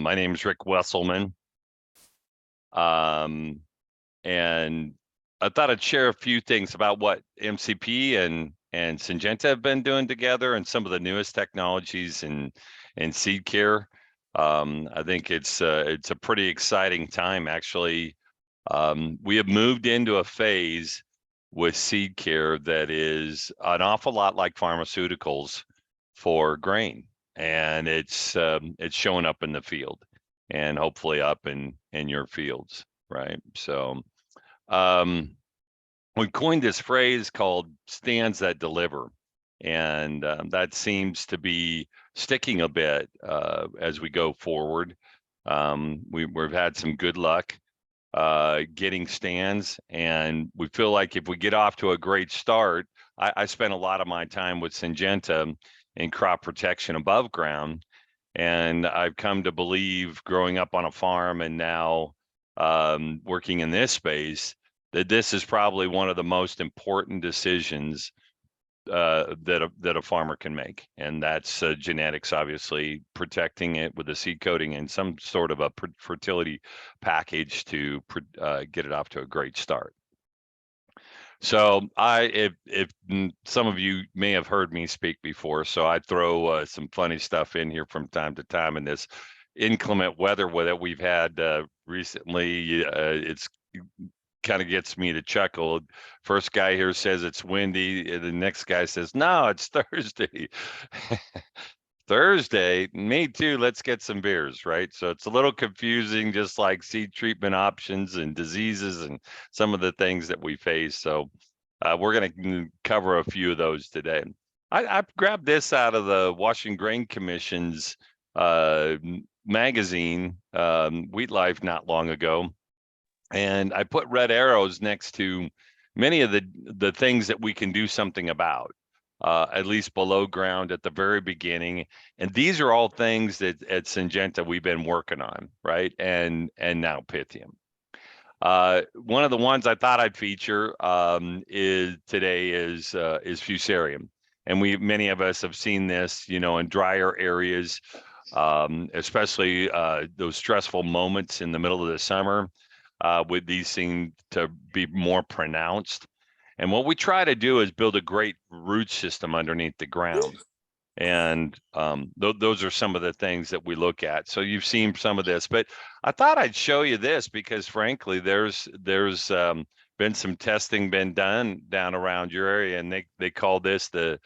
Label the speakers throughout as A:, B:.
A: My name is Rick Wesselman. And I thought I'd share a few things about what MCP and Syngenta have been doing together and some of the newest technologies in seed care. I think it's a pretty exciting time, actually. We have moved into a phase with seed care that is an awful lot like pharmaceuticals for grain, and it's showing up in the field and hopefully up in your fields, right? So we coined this phrase called stands that deliver, and that seems to be sticking a bit as we go forward. We've had some good luck getting stands, and we feel like if we get off to a great start, I spent a lot of my time with Syngenta in crop protection above ground, and I've come to believe, growing up on a farm and now working in this space, that this is probably one of the most important decisions that a farmer can make, and that's genetics, obviously protecting it with a seed coating and some sort of a fertility package to get it off to a great start. So if some of you may have heard me speak before, so I throw some funny stuff in here from time to time. In this inclement weather that we've had recently, it's kind of gets me to chuckle. First guy here says it's windy, and the next guy says, no, it's Thursday. Thursday, me too, let's get some beers, right? So it's a little confusing, just like seed treatment options and diseases and some of the things that we face. So we're going to cover a few of those today. I grabbed this out of the Washington Grain Commission's magazine, Wheat Life, not long ago. And I put red arrows next to many of the things that we can do something about, at least below ground at the very beginning. And these are all things that at Syngenta we've been working on, right? And now Pythium. One of the ones I thought I'd feature is Fusarium, and many of us have seen this, in drier areas, especially those stressful moments in the middle of the summer. With these seem to be more pronounced. And what we try to do is build a great root system underneath the ground. And those are some of the things that we look at. So you've seen some of this, but I thought I'd show you this because, frankly, there's been some testing been done down around your area, and they call this the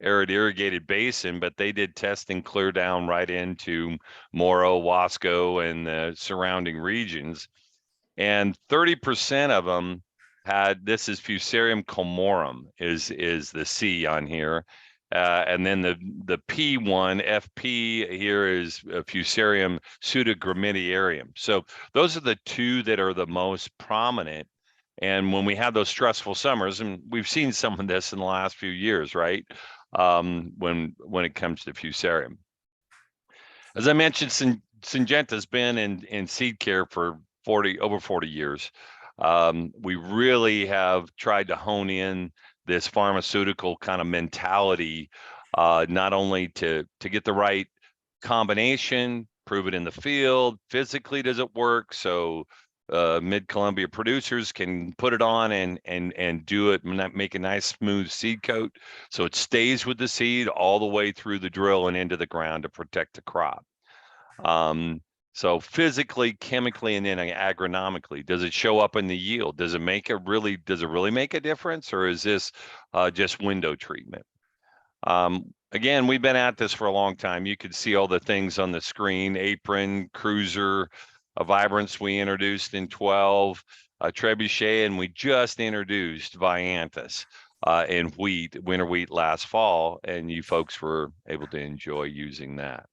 A: arid irrigated basin, but they did testing clear down right into Morrow, Wasco, and the surrounding regions. And 30% of them had, this is Fusarium culmorum is the C on here. And then the P1, FP here is Fusarium pseudogrammidiarum. So those are the two that are the most prominent. And when we have those stressful summers, and we've seen some of this in the last few years, right? When it comes to Fusarium. As I mentioned, Syngenta's been in seed care for over 40 years. We really have tried to hone in this pharmaceutical kind of mentality, not only to get the right combination, prove it in the field, physically does it work, so mid-Columbia producers can put it on and do it, make a nice smooth seed coat so it stays with the seed all the way through the drill and into the ground to protect the crop. So physically, chemically, and then agronomically, does it show up in the yield? Does it really make a difference, or is this just window treatment? Again, we've been at this for a long time. You could see all the things on the screen: Apron, Cruiser, Vibrance we introduced in 12, Trebuchet, and we just introduced Vianthus in winter wheat last fall, and you folks were able to enjoy using that.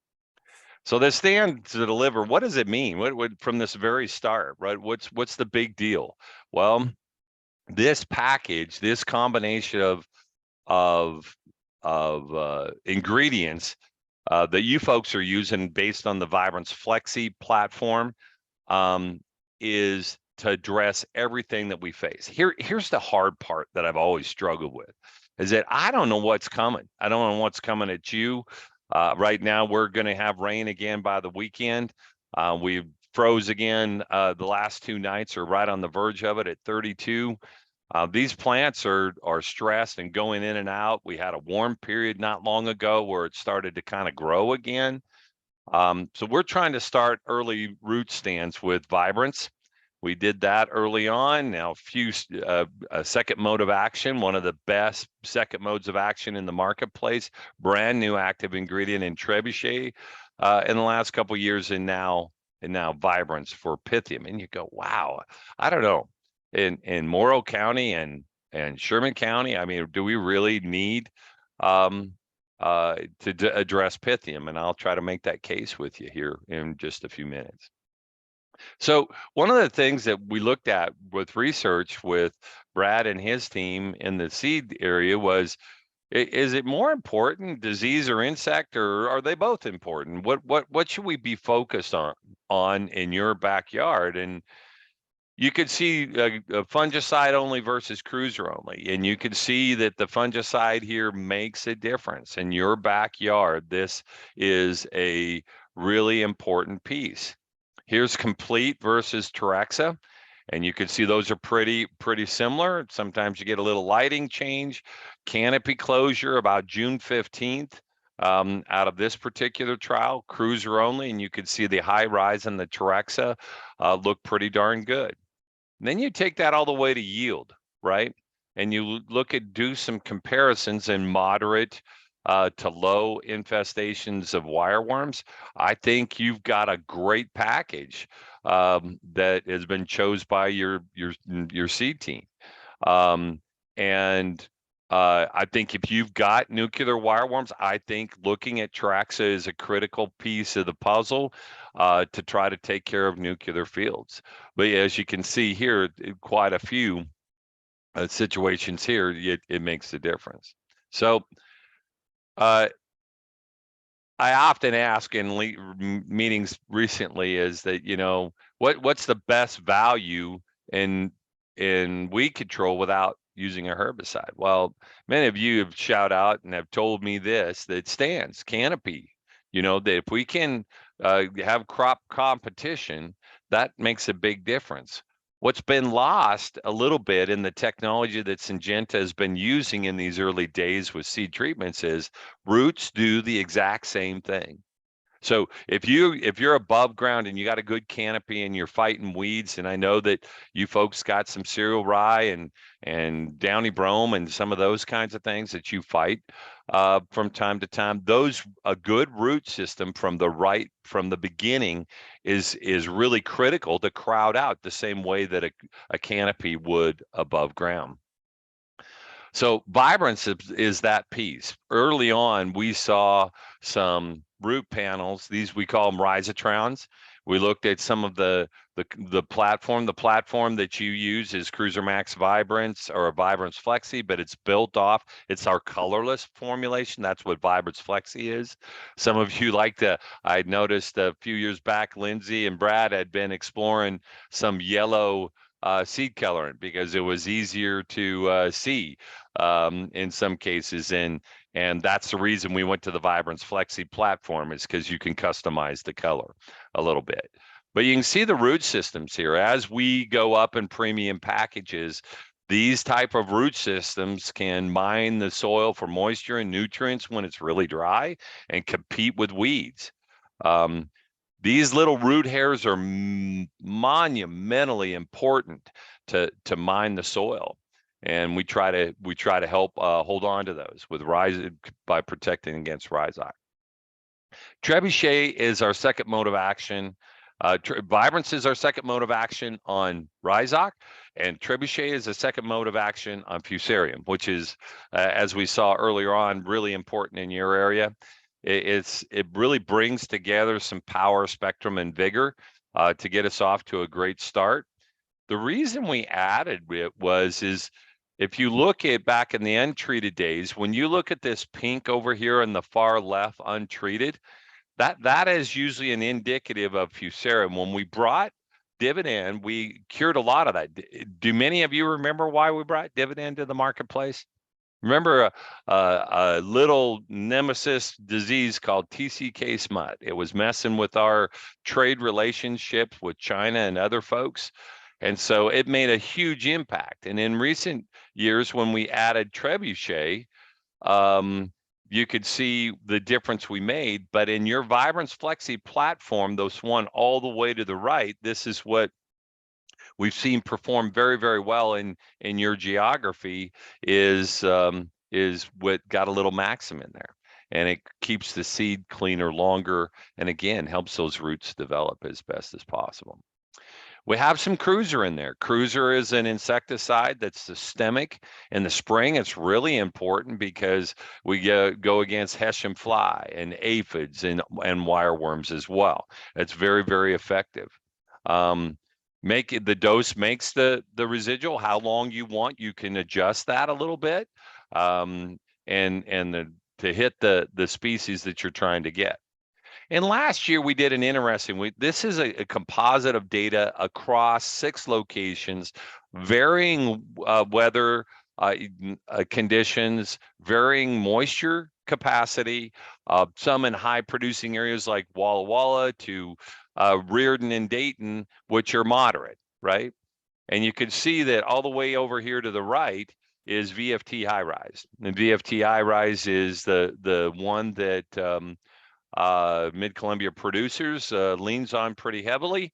A: So the stand to deliver, what does it mean? What from this very start, right? What's the big deal? Well, this package, this combination of ingredients that you folks are using based on the Vibrance Flexi platform is to address everything that we face. Here's the hard part that I've always struggled with, is that I don't know what's coming. I don't know what's coming at you. Right now, we're going to have rain again by the weekend. We froze again the last 2 nights, are right on the verge of it at 32. These plants are stressed and going in and out. We had a warm period not long ago where it started to kind of grow again. So we're trying to start early root stands with Vibrance. We did that early on. Now, a second mode of action, one of the best second modes of action in the marketplace, brand new active ingredient in Trebuchet in the last couple of years, and now Vibrance for Pythium. And you go, wow, I don't know. In Morrow County and Sherman County, I mean, do we really need to address Pythium? And I'll try to make that case with you here in just a few minutes. So one of the things that we looked at with research with Brad and his team in the seed area was, is it more important, disease or insect, or are they both important? What should we be focused on in your backyard? And you could see a fungicide only versus cruiser only. And you could see that the fungicide here makes a difference in your backyard. This is a really important piece. Here's Complete versus Terexa. And you can see those are pretty similar. Sometimes you get a little lighting change. Canopy closure about June 15th out of this particular trial, cruiser only. And you can see the high rise in the Terexa look pretty darn good. And then you take that all the way to yield, right? And you do some comparisons in moderate to low infestations of wireworms. I think you've got a great package that has been chosen by your seed team. And I think if you've got nuclear wireworms, I think looking at Terexa is a critical piece of the puzzle to try to take care of nuclear fields. But as you can see here, quite a few situations here, it makes a difference. So I often ask in meetings recently is that, you know, what's the best value in weed control without using a herbicide? Well, many of you have shout out and have told me this, that stands, canopy, you know, that if we can have crop competition, that makes a big difference. What's been lost a little bit in the technology that Syngenta has been using in these early days with seed treatments is roots do the exact same thing. So if you're above ground and you got a good canopy and you're fighting weeds, and I know that you folks got some cereal rye and downy brome and some of those kinds of things that you fight from time to time, a good root system from the beginning is really critical to crowd out the same way that a canopy would above ground. So Vibrance is that piece. Early on, we saw some root panels. These, we call them rhizotrons. We looked at some of the platform. The platform that you use is Cruiser Max Vibrance or a Vibrance Flexi, but it's built off. It's our colorless formulation. That's what Vibrance Flexi is. Some of you like to, I noticed a few years back, Lindsay and Brad had been exploring some yellow seed colorant because it was easier to see in some cases. And that's the reason we went to the Vibrance Flexi platform, is because you can customize the color a little bit. But you can see the root systems here. As we go up in premium packages, these type of root systems can mine the soil for moisture and nutrients when it's really dry and compete with weeds. These little root hairs are monumentally important to mine the soil. And we try to help hold on to those with by protecting against rhizoc. Trebuchet is our second mode of action. Vibrance is our second mode of action on rhizoc, and Trebuchet is a second mode of action on Fusarium, which is, as we saw earlier on, really important in your area. It really brings together some power, spectrum, and vigor to get us off to a great start. The reason we added it is if you look at back in the untreated days, when you look at this pink over here in the far left, untreated, that is usually an indicative of Fusarium. When we brought Dividend, we cured a lot of that. Do many of you remember why we brought Dividend to the marketplace? Remember a little nemesis disease called TCK smut? It was messing with our trade relationships with China and other folks. And so it made a huge impact. And in recent years, when we added Trebuchet, you could see the difference we made. But in your Vibrance Flexi platform, those one all the way to the right, this is what we've seen perform very, very well in your geography is what got a little Maxim in there. And it keeps the seed cleaner longer, and again, helps those roots develop as best as possible. We have some Cruiser in there. Cruiser is an insecticide that's systemic. In the spring, it's really important because we go against Hessian fly and aphids and wireworms as well. It's very, very effective. The dose makes the residual. How long you want, you can adjust that a little bit, and to hit the species that you're trying to get. And last year we did an interesting. This is a composite of data across 6 locations, varying weather conditions, varying moisture capacity. Some in high producing areas like Walla Walla to Reardon and Dayton, which are moderate, right? And you can see that all the way over here to the right is VFT High Rise. And VFT High Rise is the one that Mid-Columbia Producers leans on pretty heavily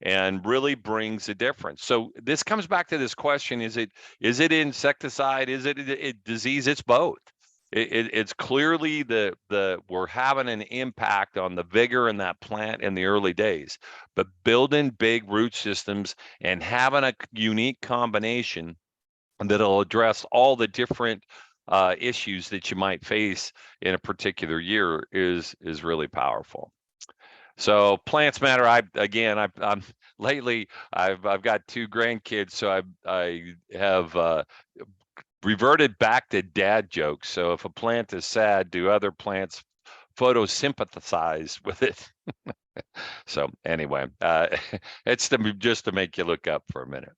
A: and really brings a difference. So this comes back to this question: is it insecticide? Is it a disease? It's both. It's clearly we're having an impact on the vigor in that plant in the early days, but building big root systems and having a unique combination that'll address all the different issues that you might face in a particular year is really powerful. So plants matter. I'm lately I've got 2 grandkids, so I have reverted back to dad jokes. So if a plant is sad, do other plants photosynthesize with it? So anyway, it's just to make you look up for a minute.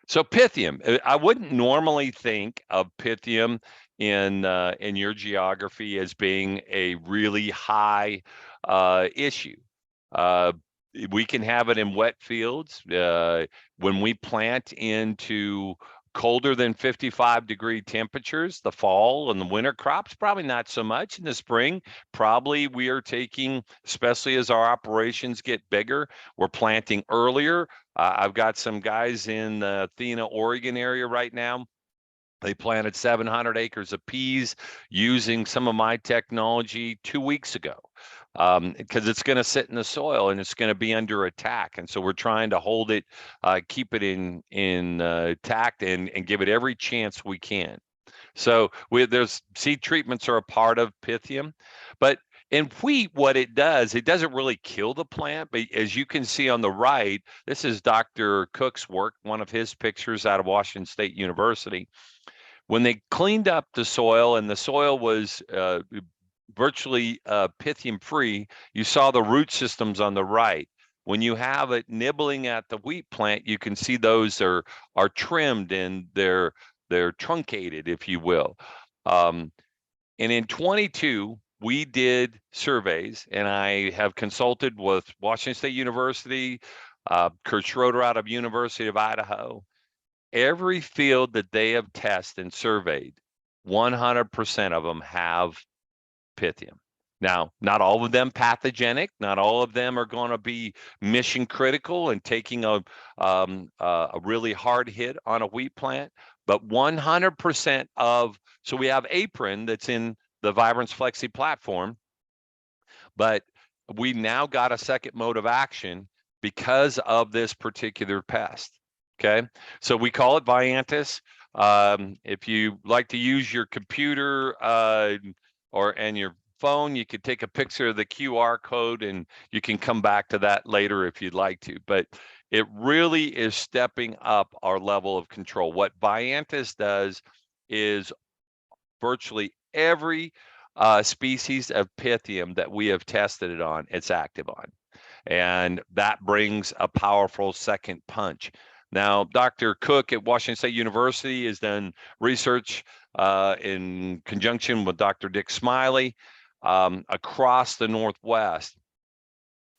A: So Pythium, I wouldn't normally think of Pythium in your geography as being a really high issue. We can have it in wet fields. When we plant into colder than 55-degree temperatures, the fall and the winter crops, probably not so much. In the spring, probably we are taking, especially as our operations get bigger, we're planting earlier. I've got some guys in the Athena, Oregon area right now. They planted 700 acres of peas using some of my technology 2 weeks ago, because it's going to sit in the soil and it's going to be under attack. And so we're trying to hold it, keep it in tact and give it every chance we can. So there's seed treatments are a part of Pythium, but in wheat, what it does, it doesn't really kill the plant, but as you can see on the right, this is Dr. Cook's work, one of his pictures out of Washington State University. When they cleaned up the soil and the soil was virtually Pythium free, you saw the root systems on the right. When you have it nibbling at the wheat plant, you can see those are trimmed and they're truncated, if you will. And in 22, we did surveys, and I have consulted with Washington State University, Kurt Schroeder out of University of Idaho. Every field that they have tested and surveyed, 100% of them have Pythium. Now, not all of them pathogenic. Not all of them are going to be mission critical and taking a really hard hit on a wheat plant. But 100% of, so we have Apron that's in the Vibrance Flexi platform, but we now got a second mode of action because of this particular pest. Okay, so we call it Viantis. If you like to use your computer and your phone, you could take a picture of the QR code and you can come back to that later if you'd like to. But it really is stepping up our level of control. What Viantis does is virtually every species of Pythium that we have tested it on, it's active on. And that brings a powerful second punch. Now, Dr. Cook at Washington State University has done research in conjunction with Dr. Dick Smiley across the Northwest.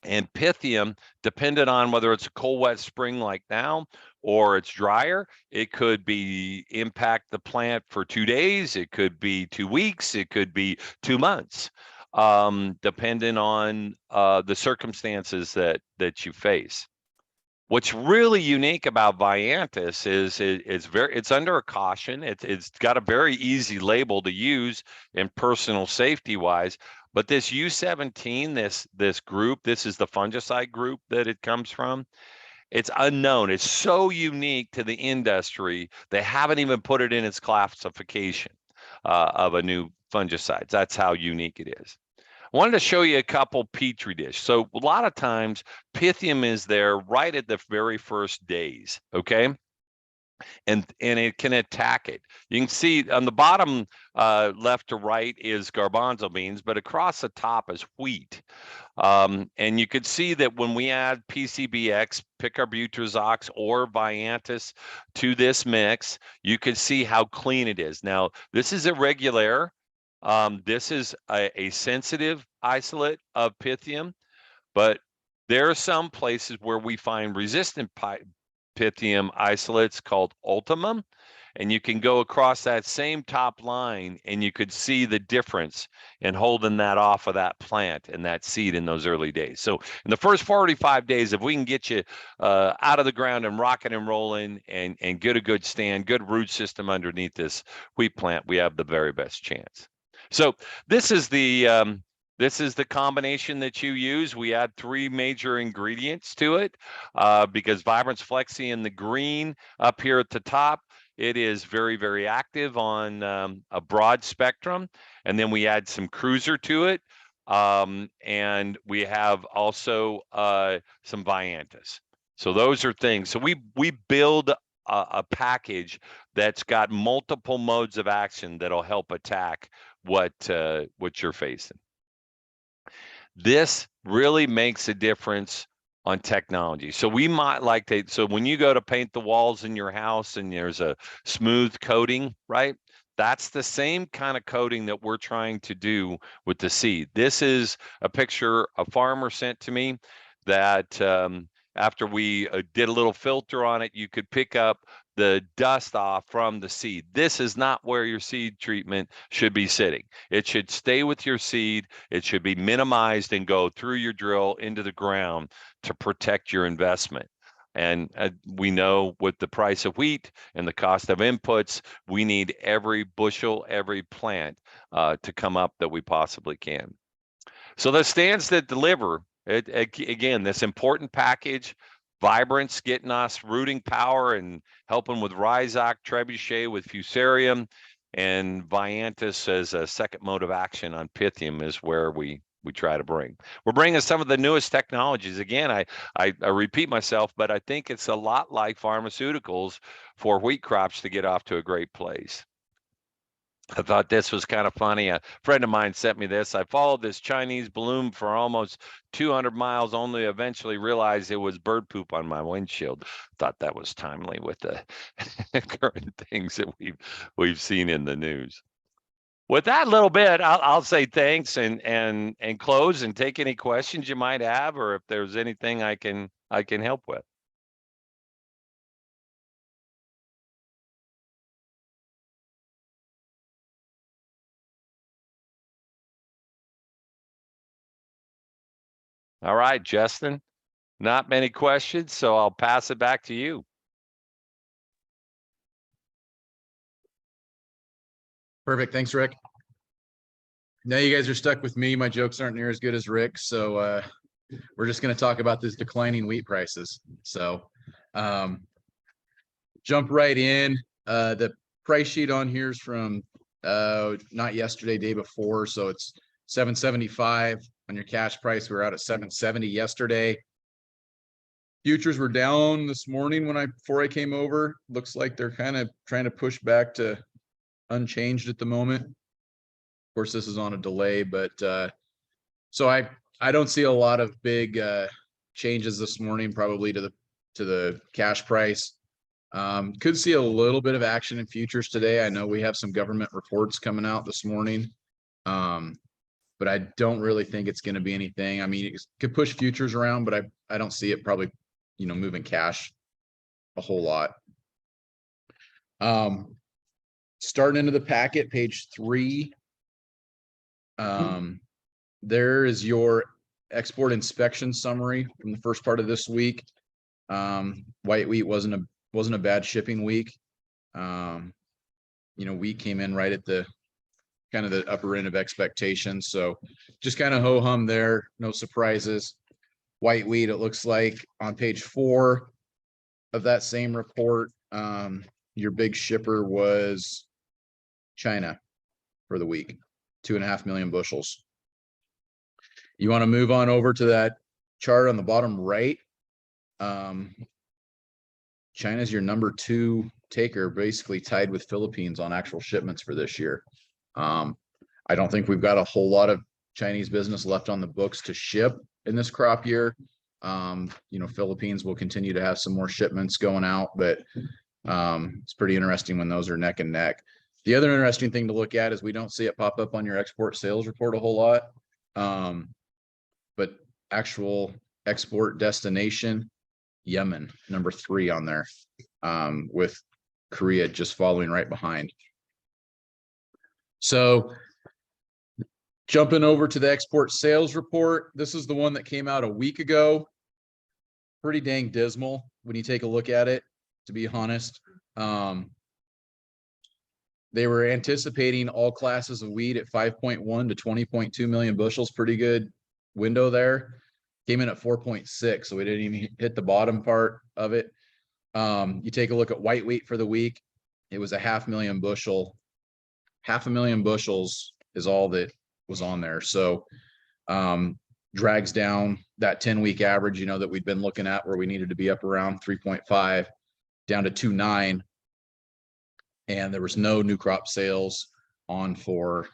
A: And Pythium, dependent on whether it's a cold, wet spring like now or it's drier, it could be impact the plant for 2 days, it could be 2 weeks, it could be 2 months, depending on the circumstances that you face. What's really unique about Viantis is it's under a caution. It's got a very easy label to use and personal safety wise. But this U17, this group, this is the fungicide group that it comes from. It's unknown. It's so unique to the industry. They haven't even put it in its classification of a new fungicide. That's how unique it is. I wanted to show you a couple Petri dish. So a lot of times Pythium is there right at the very first days, okay? And it can attack it. You can see on the bottom left to right is garbanzo beans, but across the top is wheat. And you could see that when we add PCBX, Picarbutyrox, or Viantis to this mix, you could see how clean it is. Now, this is irregular. This is a sensitive isolate of Pythium, but there are some places where we find resistant Pythium isolates called Ultimum, and you can go across that same top line and you could see the difference in holding that off of that plant and that seed in those early days. So in the first 45 days, if we can get you out of the ground and rocking and rolling and get a good stand, good root system underneath this wheat plant, we have the very best chance. So this is the combination that you use. We add 3 major ingredients to it because Vibrance Flexi in the green up here at the top, it is very, very active on a broad spectrum. And then we add some Cruiser to it. And we have also some Viantis. So those are things. So we build a package that's got multiple modes of action that'll help attack what you're facing. This really makes a difference on technology. So we might like to, so when you go to paint the walls in your house and there's a smooth coating, right? That's the same kind of coating that we're trying to do with the seed. This is a picture a farmer sent to me that after we did a little filter on it, you could pick up the dust off from the seed. This is not where your seed treatment should be sitting. It should stay with your seed. It should be minimized and go through your drill into the ground to protect your investment. And we know with the price of wheat and the cost of inputs, we need every bushel, every plant to come up that we possibly can. So the stands that deliver, again, this important package, Vibrance getting us rooting power and helping with Rhizoc, Trebuchet with Fusarium, and Viantis as a second mode of action on Pythium is where we try to bring. We're bringing some of the newest technologies. Again, I repeat myself, but I think it's a lot like pharmaceuticals for wheat crops to get off to a great place. I thought this was kind of funny. A friend of mine sent me this. I followed this Chinese balloon for almost 200 miles, only eventually realized it was bird poop on my windshield. Thought that was timely with the current things that we've seen in the news. With that little bit, I'll say thanks and close and take any questions you might have, or if there's anything I can help with. All right, Justin, not many questions, so I'll pass it back to you.
B: Perfect. Thanks, Rick. Now you guys are stuck with me. My jokes aren't near as good as Rick, so we're just going to talk about this declining wheat prices. So jump right in. The price sheet on here is from not yesterday, day before, so it's 775 on your cash price. We were out at 770 yesterday. Futures were down this morning before I came over. Looks like they're kind of trying to push back to unchanged at the moment. Of course, this is on a delay, but so I don't see a lot of big changes this morning, probably to the cash price. Could see a little bit of action in futures today. I know we have some government reports coming out this morning. But I don't really think it's going to be anything. I mean, it could push futures around, but I don't see it probably, moving cash a whole lot. Starting into the packet, page 3. There is your export inspection summary from the first part of this week. White wheat wasn't a bad shipping week. Wheat came in right at the kind of the upper end of expectations. So just kind of ho-hum there, no surprises. White wheat, it looks like on page 4 of that same report, your big shipper was China for the week, 2.5 million bushels. You want to move on over to that chart on the bottom right. China's your number 2 taker, basically tied with Philippines on actual shipments for this year. I don't think we've got a whole lot of Chinese business left on the books to ship in this crop year. Philippines will continue to have some more shipments going out, but it's pretty interesting when those are neck and neck. The other interesting thing to look at is we don't see it pop up on your export sales report a whole lot. But actual export destination, Yemen, number 3 on there, with Korea just following right behind. So jumping over to the export sales report, this is the one that came out a week ago. Pretty dang dismal when you take a look at it, to be honest. They were anticipating all classes of wheat at 5.1 to 20.2 million bushels. Pretty good window there. Came in at 4.6, so we didn't even hit the bottom part of it. You take a look at white wheat for the week, it was a 500,000 bushel. 500,000 bushels is all that was on there. So drags down that 10-week average, that we'd been looking at, where we needed to be up around 3.5 down to 2.9. And there was no new crop sales on for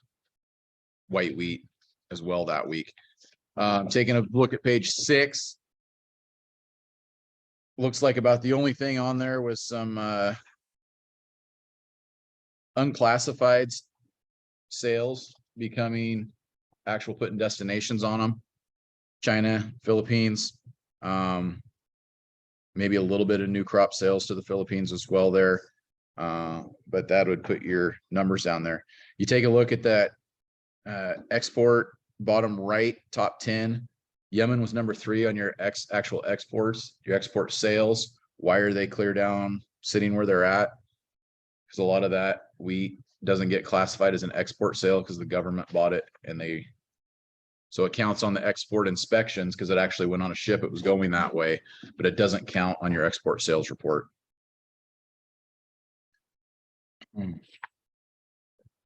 B: white wheat as well that week. Taking a look at page 6, looks like about the only thing on there was some unclassified sales becoming actual, putting destinations on them. China, Philippines, maybe a little bit of new crop sales to the Philippines as well there. But that would put your numbers down there. You take a look at that export bottom right, top 10. Yemen was number 3 on your actual exports, your export sales. Why are they clear down, sitting where they're at? Because a lot of that wheat doesn't get classified as an export sale because the government bought it, and so it counts on the export inspections because it actually went on a ship. It was going that way, but it doesn't count on your export sales report.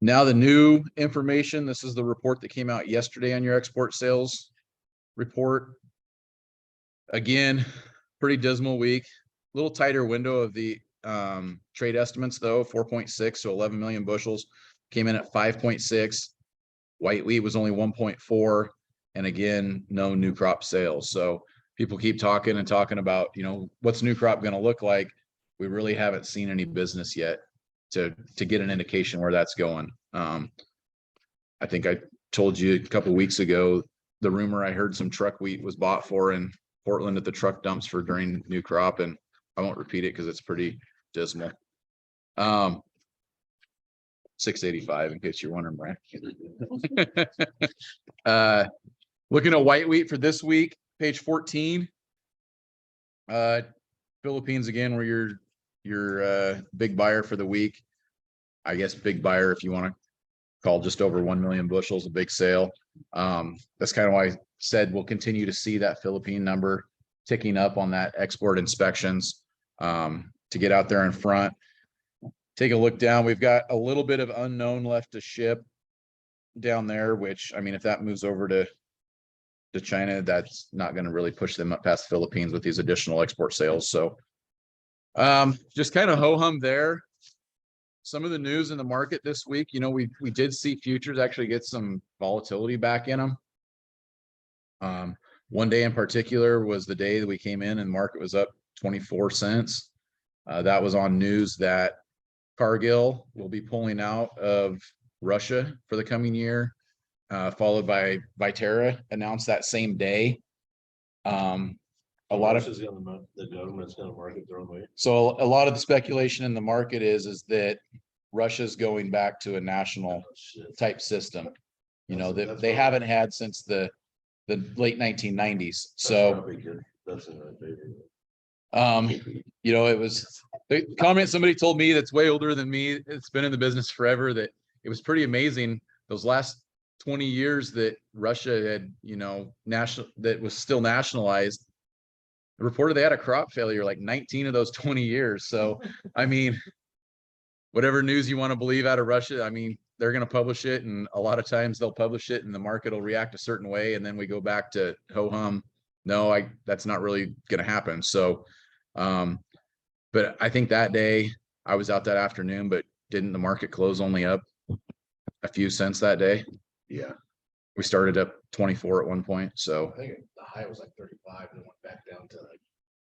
B: Now the new information, this is the report that came out yesterday on your export sales report. Again, pretty dismal week, a little tighter window of the trade estimates though, 4.6 to 11 million bushels, came in at 5.6. White wheat was only 1.4, and again, no new crop sales. So people keep talking about, what's new crop going to look like? We really haven't seen any business yet to get an indication where that's going. I think I told you a couple of weeks ago, the rumor I heard some truck wheat was bought for in Portland at the truck dumps for during new crop, and I won't repeat it because it's pretty dismal. 685 in case you're wondering, Brian. Looking at white wheat for this week, page 14. Philippines again, where your big buyer for the week. I guess big buyer, if you want to call just over 1 million bushels a big sale. That's kind of why I said we'll continue to see that Philippine number ticking up on that export inspections to get out there in front. Take a look down. We've got a little bit of unknown left to ship down there, which, I mean, if that moves over to China, that's not going to really push them up past the Philippines with these additional export sales. So just kind of ho-hum there. Some of the news in the market this week, we did see futures actually get some volatility back in them. One day in particular was the day that we came in and market was up 24 cents. That was on news that Cargill will be pulling out of Russia for the coming year, followed by Viterra announced that same day. A lot of
C: the government's gonna market their own way.
B: So a lot of the speculation in the market is that Russia's going back to a national type system. You know, that they haven't had since the late 1990s. So,
C: That's in my favor.
B: you know, it was the comment somebody told me that's way older than me. It's been in the business forever, that it was pretty amazing those last 20 years that Russia had, you know, that was still nationalized. Reported they had a crop failure like 19 of those 20 years. So, I mean, whatever news you want to believe out of Russia, I mean, they're going to publish it. And a lot of times they'll publish it and the market will react a certain way. And then we go back to ho hum. No, that's not really going to happen. So, but I think that day I was out that afternoon, but didn't the market close only up a few cents that day?
C: Yeah,
B: We started up 24 at one point. So
C: I think the high was like 35 and it went back down to like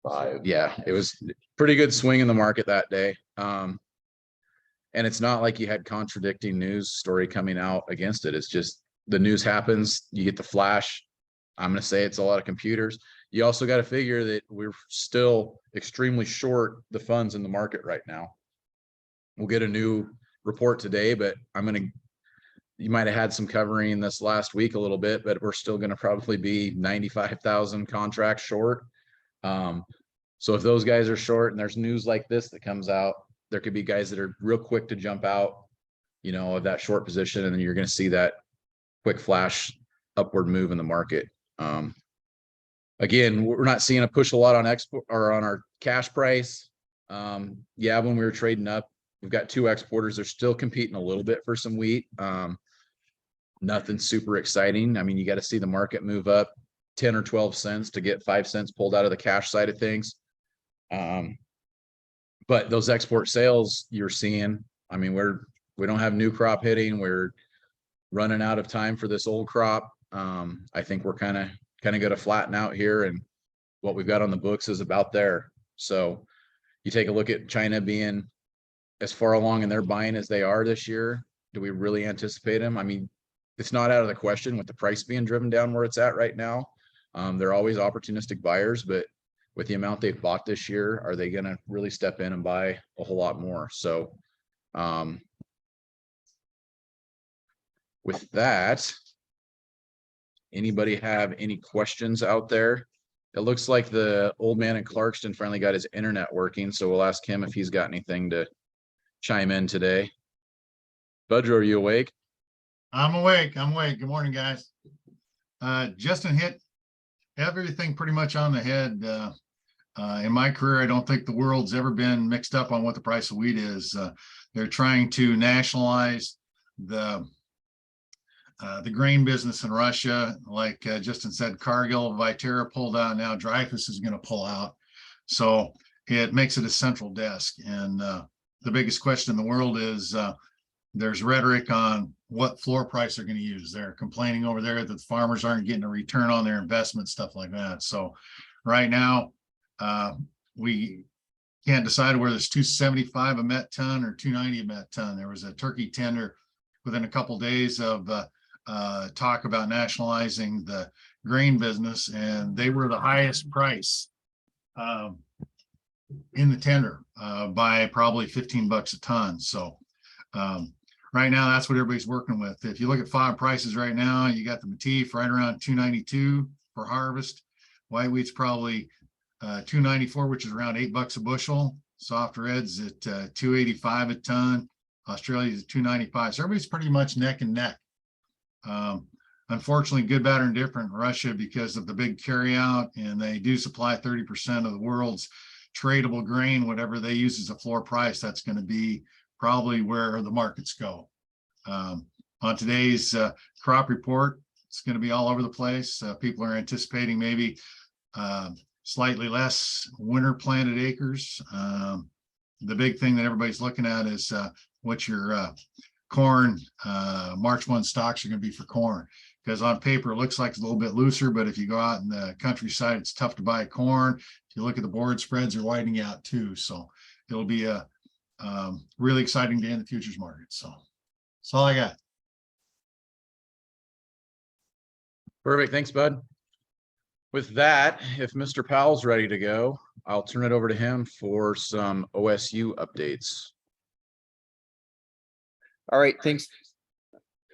B: 5. Yeah, it was pretty good swing in the market that day. And it's not like you had contradicting news story coming out against it. It's just the news happens, you get the flash. I'm going to say it's a lot of computers. You also got to figure that we're still extremely short the funds in the market right now. We'll get a new report today, but you might have had some covering this last week a little bit, but we're still going to probably be 95,000 contracts short. So if those guys are short and there's news like this that comes out, there could be guys that are real quick to jump out, you know, of that short position. And then you're going to see that quick flash upward move in the market. Again, we're not seeing a push a lot on export or on our cash price. Yeah, when we were trading up, we've got 2 exporters. They're still competing a little bit for some wheat. Nothing super exciting. I mean, you got to see the market move up 10 or 12 cents to get 5 cents pulled out of the cash side of things. But those export sales you're seeing, I mean, we don't have new crop hitting. We're running out of time for this old crop. I think we're kind of going to flatten out here, and what we've got on the books is about there. So you take a look at China being as far along in their buying as they are this year. Do we really anticipate them? I mean, it's not out of the question with the price being driven down where it's at right now. They're always opportunistic buyers, but with the amount they've bought this year, are they going to really step in and buy a whole lot more? So, with that, anybody have any questions out there? It looks like the old man in Clarkston finally got his internet working, so we'll ask him if he's got anything to chime in today. Budro, are you awake?
D: I'm awake. Good morning, guys. Justin hit everything pretty much on the head. In my career, I don't think the world's ever been mixed up on what the price of wheat is. They're trying to nationalize the grain business in Russia. Like Justin said, Cargill, Viterra pulled out. Now Dreyfus is going to pull out. So it makes it a central desk. And the biggest question in the world is there's rhetoric on what floor price they're going to use. They're complaining over there that the farmers aren't getting a return on their investment, stuff like that. So right now, we can't decide whether it's 275 a met ton or 290 a met ton. There was a turkey tender within a couple of days of talk about nationalizing the grain business, and they were the highest price in the tender by probably $15 a ton. So right now, that's what everybody's working with. If you look at FOB prices right now, you got the Matif right around 292 for harvest. White wheat's probably 294, which is around $8 a bushel. Soft reds at 285 a ton. Australia's at 295. So everybody's pretty much neck and neck. Unfortunately, good, bad, or indifferent in Russia because of the big carryout, and they do supply 30% of the world's tradable grain. Whatever they use as a floor price, that's going to be probably where the markets go. On today's crop report, it's going to be all over the place. People are anticipating maybe slightly less winter planted acres. The big thing that everybody's looking at is what your corn March 1 stocks are going to be for corn, because on paper it looks like it's a little bit looser, but if you go out in the countryside, it's tough to buy corn. If you look at the board spreads, are widening out too. So it'll be a really exciting day in the futures market. So that's all I got.
B: Perfect. Thanks, bud. With that, if Mr. Powell's ready to go, I'll turn it over to him for some OSU updates.
E: All right, thanks.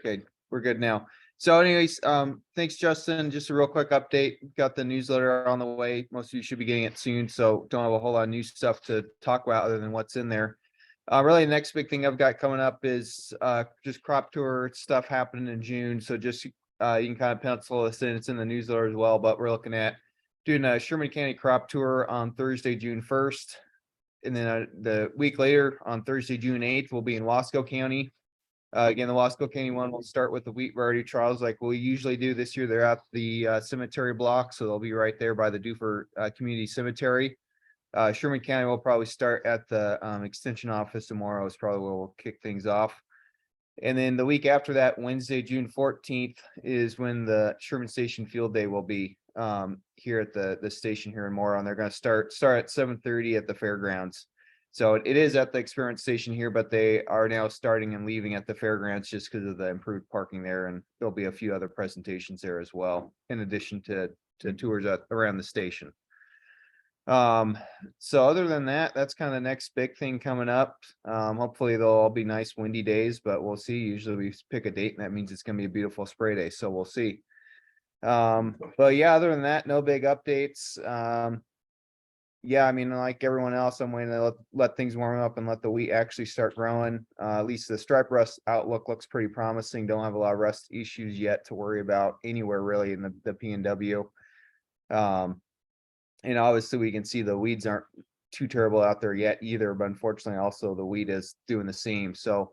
E: Okay, we're good now. So anyways, thanks, Justin. Just a real quick update. Got the newsletter on the way. Most of you should be getting it soon, so don't have a whole lot of new stuff to talk about other than what's in there. Really, the next big thing I've got coming up is just crop tour stuff happening in June. So just you can kind of pencil this in. It's in the newsletter as well, but we're looking at doing a Sherman County crop tour on Thursday, June 1st. And then the week later on Thursday, June 8th, we'll be in Wasco County. Again, the Wasco County one will start with the wheat variety trials like we usually do. This year, they're at the cemetery block, so they'll be right there by the Dufur Community Cemetery. Sherman County will probably start at the extension office tomorrow is probably where we'll kick things off. And then the week after that, Wednesday, June 14th, is when the Sherman Station Field Day will be here at the station here in Moron. They're going to start at 7:30 at the fairgrounds. So it is at the Experience Station here, but they are now starting and leaving at the fairgrounds just because of the improved parking there. And there'll be a few other presentations there as well, in addition to tours around the station. So other than that, that's kind of the next big thing coming up. Hopefully they'll all be nice windy days, but we'll see. Usually we pick a date and that means it's going to be a beautiful spray day. So we'll see. But yeah, other than that, no big updates. Yeah, I mean, like everyone else, I'm waiting to let things warm up and let the wheat actually start growing. At least the stripe rust outlook looks pretty promising. Don't have a lot of rust issues yet to worry about anywhere really in the P&W. And obviously we can see the weeds aren't too terrible out there yet either, but unfortunately also the wheat is doing the same. So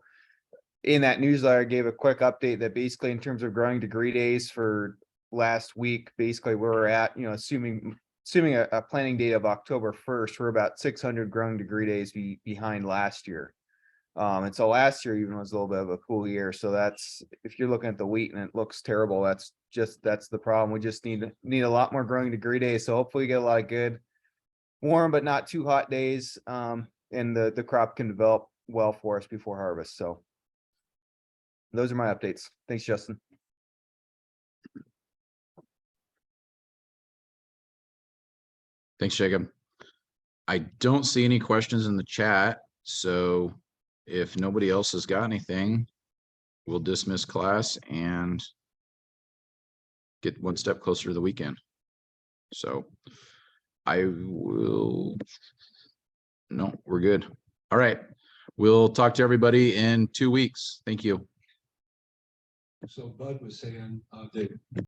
E: in that newsletter, I gave a quick update that basically in terms of growing degree days for last week, basically where we're at, assuming a planting date of October 1st, we're about 600 growing degree days behind last year. And so last year even was a little bit of a cool year. So that's, if you're looking at the wheat and it looks terrible, that's the problem. We just need a lot more growing degree days. So hopefully we get a lot of good, warm, but not too hot days. And the crop can develop well for us before harvest. So those are my updates. Thanks, Justin.
B: Thanks, Jacob. I don't see any questions in the chat, so if nobody else has got anything, we'll dismiss class and get one step closer to the weekend. So no, we're good. All right. We'll talk to everybody in 2 weeks. Thank you.
C: So Bud was saying,